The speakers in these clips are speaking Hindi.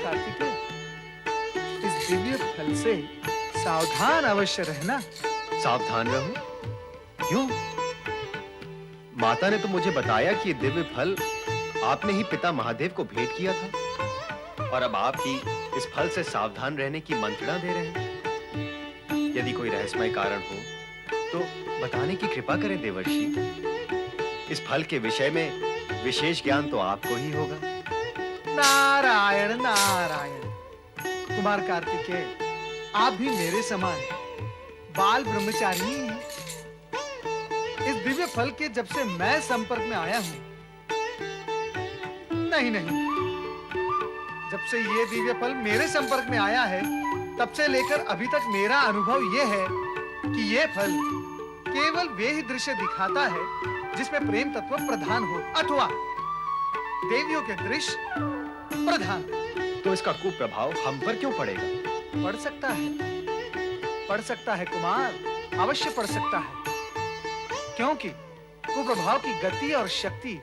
कार्तिकेय, इस दिव्य फल से सावधान अवश्य रहना। सावधान रहूं? क्यों? माता ने तो मुझे बताया कि ये दिव्य फल आपने ही पिता महादेव को भेंट किया था और अब आप ही इस फल से सावधान रहने की मंत्रणा दे रहे हैं। यदि कोई रहस्यमय कारण हो तो बताने की कृपा करें देवर्षि। इस फल के विषय में विशेष ज्ञान तो आपको ही होगा। नारायण नारायण। कुमार कार्तिकेय, आप भी मेरे समान बाल ब्रह्मचारी ही हैं। इस दिव्य फल के जब से मैं संपर्क में आया हूं, नहीं, जब से ये दिव्य फल मेरे संपर्क में आया है, तब से लेकर अभी तक मेरा अनुभव यह है कि ये फल केवल वे ही दृश्य दिखाता है जिसमें प्रेम तत्व प्रधान हो अथवा देवियों के दृश्य प्रधान। तो इसका कुप्रभाव हम पर क्यों पड़ेगा? पड़ सकता है कुमार, अवश्य पड़ सकता है, क्योंकि कुप्रभाव की गति और शक्ति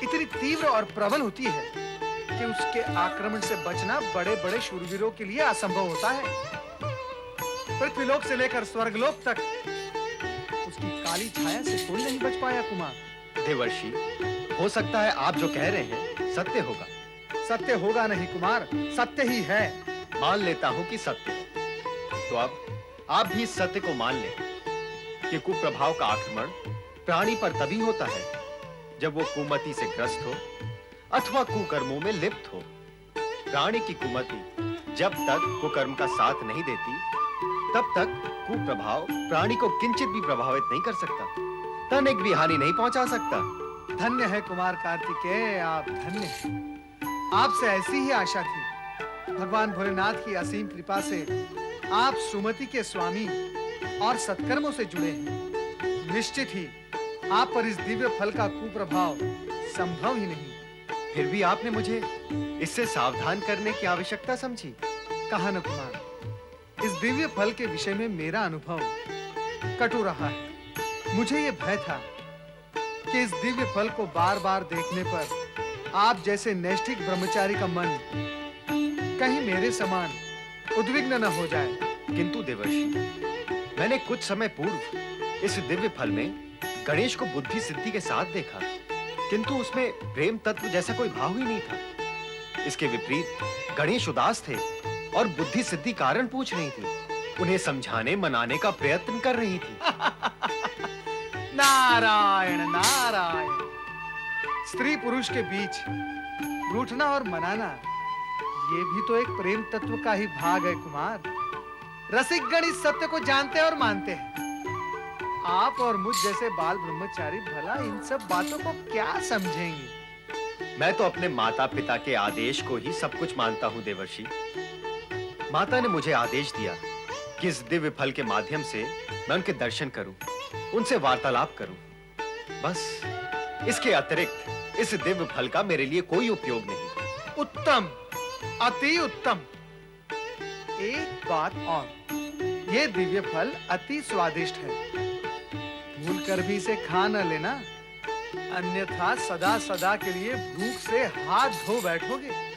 इतनी तीव्र और प्रबल होती है कि उसके आक्रमण से बचना बड़े-बड़े शूरवीरों के लिए असंभव होता है। पृथ्वीलोक से लेकर स्वर्गलोक तक उसकी काली छाया से कोई नहीं बच पाया कुमार। देवर्षि, हो सकता है आप जो कह रहे हैं सत्य होगा। सत्य होगा नहीं कुमार, सत्य ही है। मान लेता हूं कि सत्य है। तो अब आप भी इस सत्य को मान लें कि कुप्रभाव का आक्रमण प्राणी पर तभी होता है जब वो कुमति से ग्रस्त हो अथवा कुकर्मों में लिप्त हो। प्राणी की कुमति जब तक कुकर्म का साथ नहीं देती, तब तक कुप्रभाव प्राणी को किंचित भी प्रभावित नहीं कर सकता, तनिक भी हानि नहीं पहुंचा सकता। धन्य है कुमार कार्तिकेय, आप धन्य हैं। आपसे ऐसी ही आशा थी। भगवान भोलेनाथ की असीम कृपा से आप सुमति के स्वामी और सत्कर्मों से जुड़े हैं। निश्चित ही आप पर इस दिव्य फल का कुप्रभाव संभव ही नहीं। फिर भी आपने मुझे इससे सावधान करने की आवश्यकता समझी। कहा न कुमार, इस दिव्य फल के विषय में मेरा अनुभव कटु रहा है। मुझे यह भय था कि इस दिव्य फल को बार-बार देखने पर आप जैसे नैष्ठिक ब्रह्मचारी का मन कहीं मेरे समान उद्विग्न न हो जाए। किंतु देवर्षि, मैंने कुछ समय पूर्व इस दिव्य फल में गणेश को बुद्धि सिद्धि के साथ देखा, किंतु उसमें प्रेम तत्व जैसा कोई भाव ही नहीं था। इसके विपरीत गणेश उदास थे और बुद्धि सिद्धि कारण पूछ रही थी, उन्हें समझाने मनाने का प्रयत्न कर रही थी। नारायण नारायण। स्त्री पुरुष के बीच रूठना और मनाना, ये भी तो एक प्रेम तत्व का ही भाग है कुमार। रसिक गण इस सत्य को जानते और मानते हैं। आप और मुझ जैसे बाल ब्रह्मचारी भला इन सब बातों को क्या समझेंगे? मैं तो अपने माता पिता के आदेश को ही सब कुछ मानता हूं देवर्षि। माता ने मुझे आदेश दिया कि इस दिव्य फल के माध्यम से मैं उनके दर्शन करूं, उनसे वार्तालाप करूं। बस इसके अतिरिक्त इस दिव्य फल का मेरे लिए कोई उपयोग नहीं। उत्तम, अति उत्तम। एक बात और, ये दिव्य फल अति स्वादिष्ट है। भूल कर भी इसे खा न लेना, अन्यथा सदा सदा के लिए भूख से हाथ धो बैठोगे।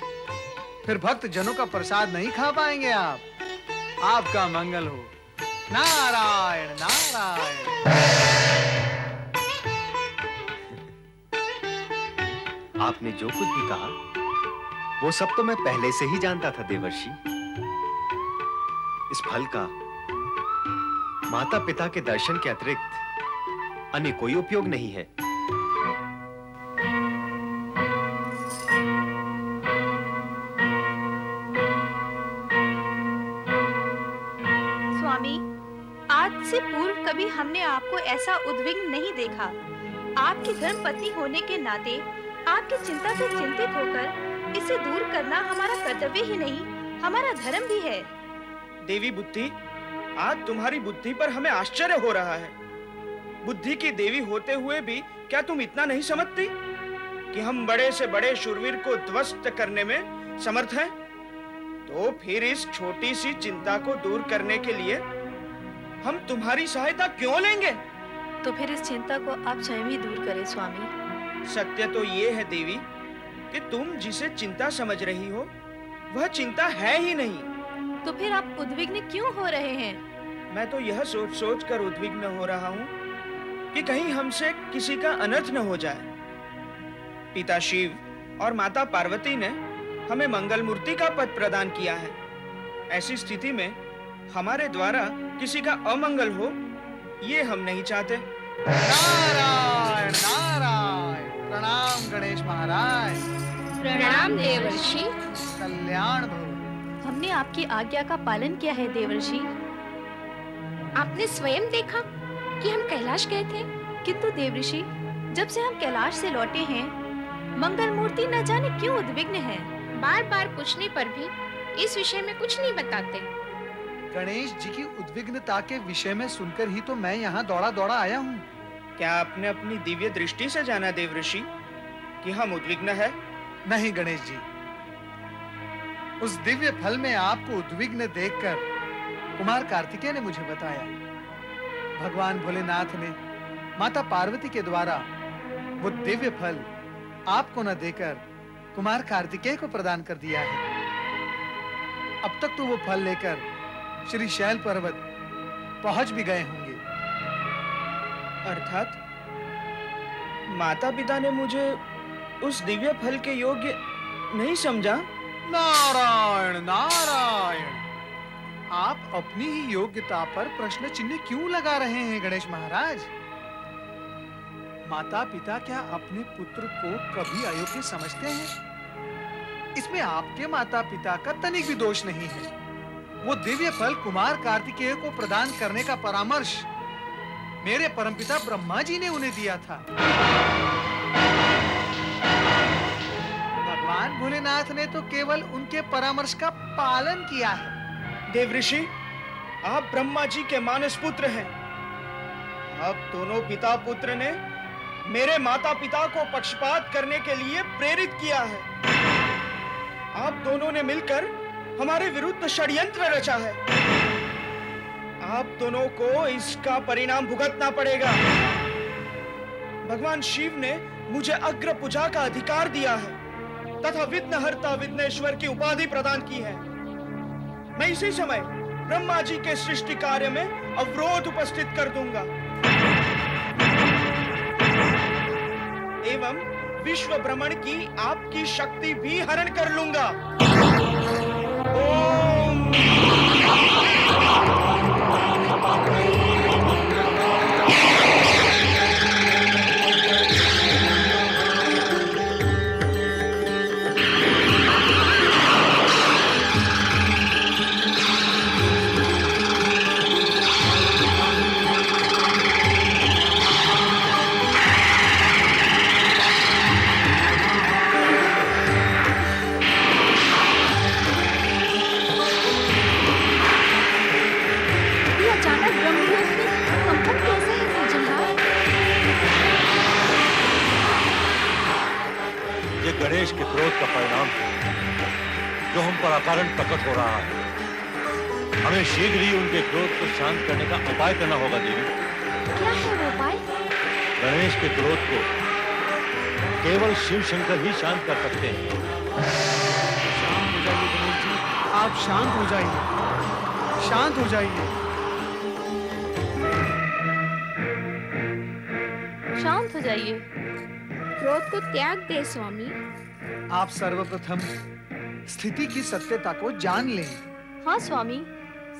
फिर भक्त जनों का प्रसाद नहीं खा पाएंगे आप। आपका मंगल हो। नारायण नारायण। आपने जो कुछ भी कहा वो सब तो मैं पहले से ही जानता था देवर्षि। इस फल का माता पिता के दर्शन के अतिरिक्त अन्य कोई उपयोग नहीं है। स्वामी, आज से पूर्व कभी हमने आपको ऐसा उद्विग्न नहीं देखा। आपकी धर्म पत्नी होने के नाते आपकी चिंता से चिंतित होकर इसे दूर करना हमारा कर्तव्य ही नहीं, हमारा धर्म भी है। देवी बुद्धि, आज तुम्हारी बुद्धि पर हमें आश्चर्य हो रहा है। बुद्धि की देवी होते हुए भी क्या तुम इतना नहीं समझती कि हम बड़े से बड़े शूरवीर को ध्वस्त करने में समर्थ हैं? तो फिर इस छोटी सी चिंता को दूर करने के लिए हम तुम्हारी सहायता क्यों लेंगे? तो फिर इस चिंता को आप स्वयं ही दूर करें स्वामी। सत्य तो ये है देवी कि तुम जिसे चिंता समझ रही हो वह चिंता है ही नहीं। तो फिर आप उद्विग्न क्यों हो रहे हैं? मैं तो यह सोच सोच कर उद्विग्न हो रहा हूँ कि कहीं हमसे किसी का अनर्थ न हो जाए। पिता शिव और माता पार्वती ने हमें मंगल मूर्ति का पद प्रदान किया है। ऐसी स्थिति में हमारे द्वारा किसी का अमंगल हो, ये हम नहीं चाहते। नारायण नारायण। प्रणाम गणेश महाराज। प्रणाम देवर्षि। कल्याण भव। हमने आपकी आज्ञा का पालन किया है देवर्षि। आपने स्वयं देखा कि हम कैलाश गए थे। किंतु देवर्षि, जब से हम कैलाश से लौटे हैं, मंगल मूर्ति न जाने क्यों उद्विग्न है। बार बार पूछने पर भी इस विषय में कुछ नहीं बताते। गणेश जी की उद्विग्नता के विषय में सुनकर ही तो मैं यहाँ दौड़ा दौड़ा आया हूँ। क्या आपने अपनी दिव्य दृष्टि से जाना देवऋषि कि हम उद्विग्न है? नहीं गणेश जी, उस दिव्य फल में आपको उद्विग्न देखकर कुमार कार्तिकेय ने मुझे बताया। भगवान भोलेनाथ ने माता पार्वती के द्वारा वो दिव्य फल आपको न देकर कुमार कार्तिकेय को प्रदान कर दिया है। अब तक तो वो फल लेकर श्री शैल पर्वत पहुंच भी गए होंगे। अर्थात माता पिता ने मुझे उस दिव्य फल के योग्य नहीं समझा। नारायण नारायण। आप अपनी ही योग्यता पर प्रश्न चिन्ह क्यों लगा रहे हैं गणेश महाराज? माता पिता क्या अपने पुत्र को कभी अयोग्य समझते हैं? इसमें आपके माता पिता का तनिक भी दोष नहीं है। वो दिव्य फल कुमार कार्तिकेय को प्रदान करने का परामर्श मेरे परमपिता ब्रह्मा जी ने उन्हें दिया था। भगवान भोलेनाथ ने तो केवल उनके परामर्श का पालन किया है। देवऋषि, आप ब्रह्मा जी के मानस पुत्र हैं। आप दोनों पिता पुत्र ने मेरे माता पिता को पक्षपात करने के लिए प्रेरित किया है। आप दोनों ने मिलकर हमारे विरुद्ध षड्यंत्र रचा है। आप दोनों को इसका परिणाम भुगतना पड़ेगा। भगवान शिव ने मुझे अग्र पूजा का अधिकार दिया है तथा विघ्नहर्ता विघ्नेश्वर की उपाधि प्रदान की है। मैं इसी समय ब्रह्मा जी के सृष्टि कार्य में अवरोध उपस्थित कर दूंगा एवं विश्व भ्रमण की आपकी शक्ति भी हरण कर लूंगा। ओम गणेश के क्रोध का परिणाम है जो हम पर अकारण प्रकट हो रहा है। हमें शीघ्र ही उनके क्रोध को शांत करने का उपाय करना होगा देवी। क्या है वो उपाय? गणेश के क्रोध को केवल शिव शंकर ही शांत कर सकते हैं। शांत हो जाइए गणेश जी, आप शांत हो जाइए, शांत हो जाइए। शांत हो जाइए। क्रोध को त्याग दे स्वामी। आप सर्वप्रथम स्थिति की सत्यता को जान लें। हाँ स्वामी,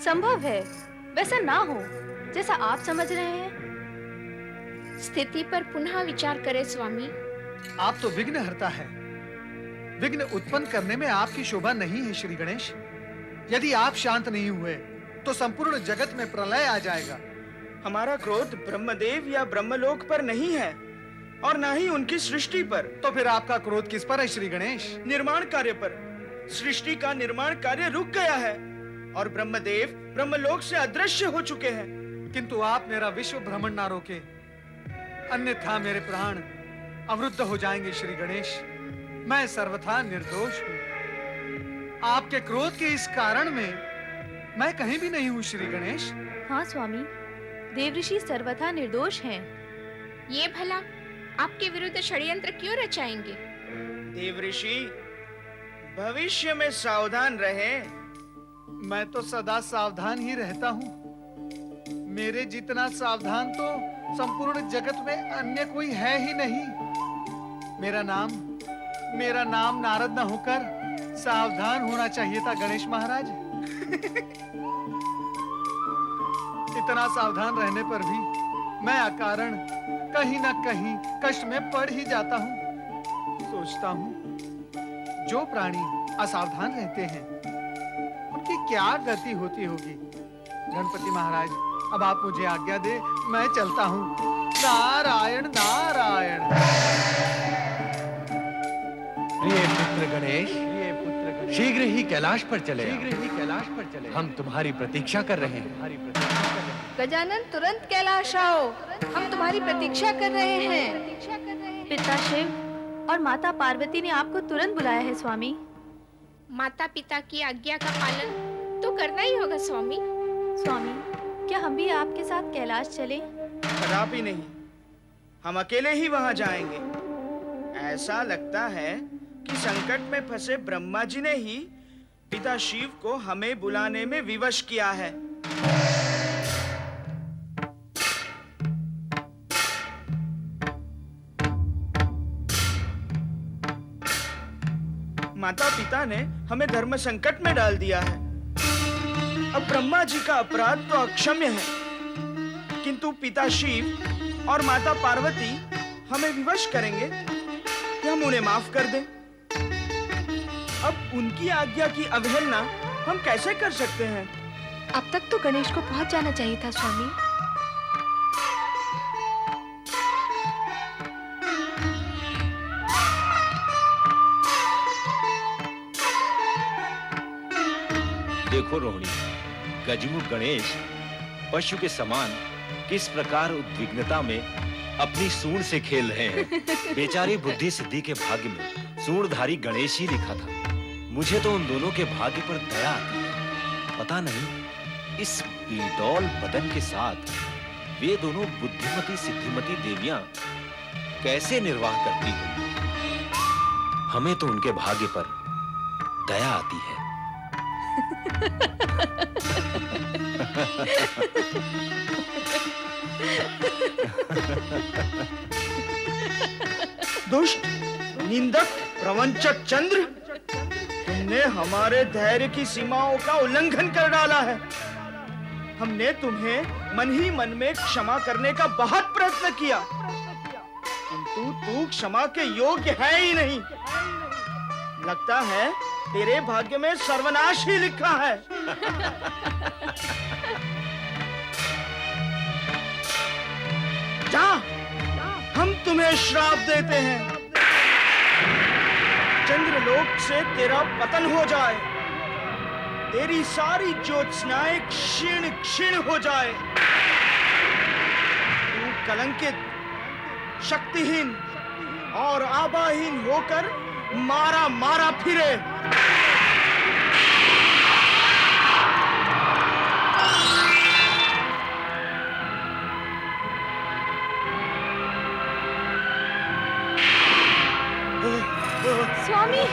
संभव है वैसा ना हो जैसा आप समझ रहे हैं। स्थिति पर पुनः विचार करें स्वामी। आप तो विघ्नहर्ता है। विघ्न उत्पन्न करने में आपकी शोभा नहीं है श्री गणेश। यदि आप शांत नहीं हुए तो संपूर्ण जगत में प्रलय आ जाएगा। हमारा क्रोध ब्रह्मदेव या ब्रह्मलोक पर नहीं है और ना ही उनकी सृष्टि पर। तो फिर आपका क्रोध किस पर है श्री गणेश? निर्माण कार्य पर। सृष्टि का निर्माण कार्य रुक गया है और ब्रह्मदेव ब्रह्मलोक से अदृश्य हो चुके हैं। किंतु आप मेरा विश्व भ्रमण ना रोके, अन्यथा मेरे प्राण अवरुद्ध हो जाएंगे श्री गणेश। मैं सर्वथा निर्दोष हूँ। आपके क्रोध के इस कारण में मैं कहीं भी नहीं हूँ श्री गणेश। हाँ स्वामी, देवऋषि सर्वथा निर्दोष हैं। ये भला आपके विरुद्ध षड्यंत्र क्यों रचाएंगे? देवऋषि, भविष्य में सावधान रहें। मैं तो सदा सावधान ही रहता हूँ। मेरे जितना सावधान तो संपूर्ण जगत में अन्य कोई है ही नहीं। मेरा नाम नारद न होकर सावधान होना चाहिए था गणेश महाराज। इतना सावधान रहने पर भी मैं अकारण कहीं न कहीं कष्ट में पड़ ही जाता हूँ। सोचता हूँ जो प्राणी असावधान रहते हैं उनकी क्या गति होती होगी। गणपति महाराज, अब आप मुझे आज्ञा दे, मैं चलता हूँ। नारायण नारायण। प्रिय पुत्र गणेश, शीघ्र ही कैलाश पर चले। हम तुम्हारी प्रतीक्षा कर रहे हैं। गजानन, तुरंत कैलाश आओ, हम तुम्हारी प्रतीक्षा कर रहे हैं। पिता शिव और माता पार्वती ने आपको तुरंत बुलाया है स्वामी। माता पिता की आज्ञा का पालन तो करना ही होगा स्वामी। स्वामी, क्या हम भी आपके साथ कैलाश चलें? कदापि नहीं, हम अकेले ही वहां जाएंगे। ऐसा लगता है कि संकट में फंसे ब्रह्मा जी ने ही पिता शिव को हमें बुलाने में विवश किया है। माता पिता ने हमें धर्म संकट में डाल दिया है। अब ब्रह्मा जी का अपराध तो अक्षम्य है, किंतु पिता शिव और माता पार्वती हमें विवश करेंगे कि हम उन्हें माफ कर दें। अब उनकी आज्ञा की अवहेलना हम कैसे कर सकते हैं? अब तक तो गणेश को पहुंच जाना चाहिए था स्वामी। देखो रोहिणी, गजमुख गणेश पशु के समान किस प्रकार उद्विग्नता में अपनी सूंड से खेल रहे हैं। बेचारे बुद्धि सिद्धि के भाग्य में सूंडधारी गणेश ही लिखा था। मुझे तो उन दोनों के भाग्य पर दया आती है। पता नहीं इस बेडौल बदन के साथ वे दोनों बुद्धिमती सिद्धिमती देवियां कैसे निर्वाह करती होंगी। हमें तो उनके भाग्य पर दया आती है। दुष्ट, निंदक, प्रवंचक चंद्र, तुमने हमारे धैर्य की सीमाओं का उल्लंघन कर डाला है। हमने तुम्हें मन ही मन में क्षमा करने का बहुत प्रयत्न किया, किंतु तू क्षमा के योग्य है ही नहीं। लगता है तेरे भाग्य में सर्वनाश ही लिखा है। जा, हम तुम्हें श्राप देते हैं। चंद्रलोक से तेरा पतन हो जाए, तेरी सारी ज्योत्सनाएं क्षीण क्षीण हो जाए, तू कलंकित, शक्तिहीन और आबाहीन होकर मारा मारा फिरे। स्वामी,